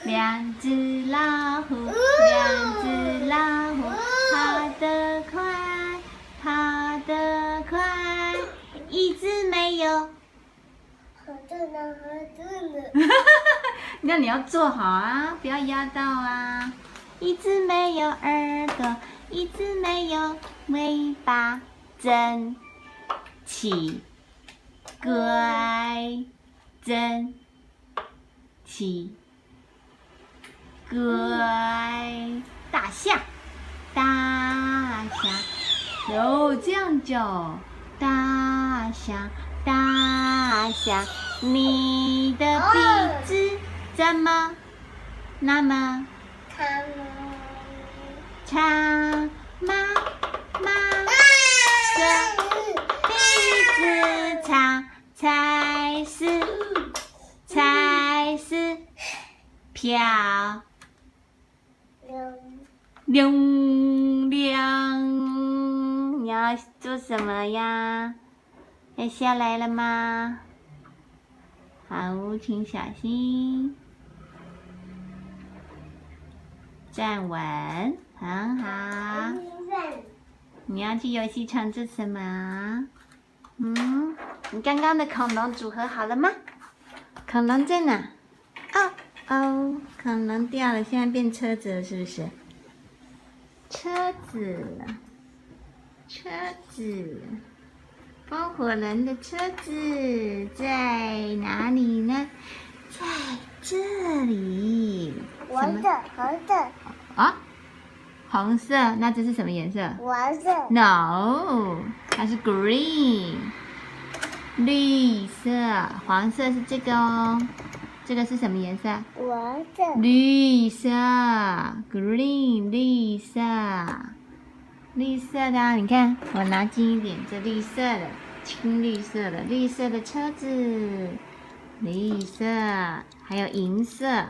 两只老虎，两只老虎，跑得快，跑得快，一只没有。那你要坐好啊，不要压到啊。一只没有耳朵，一只没有尾巴，真奇怪，真奇怪。大象，大象，哦，这样叫大象，大象，你的鼻子怎么那么长？妈妈的鼻子长才是漂亮。你要做什么呀？要下来了吗？好，请小心，站稳，很好。你要去游戏场做什么？你刚刚的恐龙组合好了吗？恐龙在哪？哦，恐龙掉了，现在变车子了，是不是？车子，风火轮的车子在哪里呢？在这里。红色。啊？红色？那这是什么颜色？黄色。 No， 它是 green， 绿色。黄色是这个哦。这个是什么颜色？黄色。绿色 ，green， 绿色。绿色的啊，你看，我拿近一点，这绿色的，青绿色的，绿色的车子，绿色，还有银色。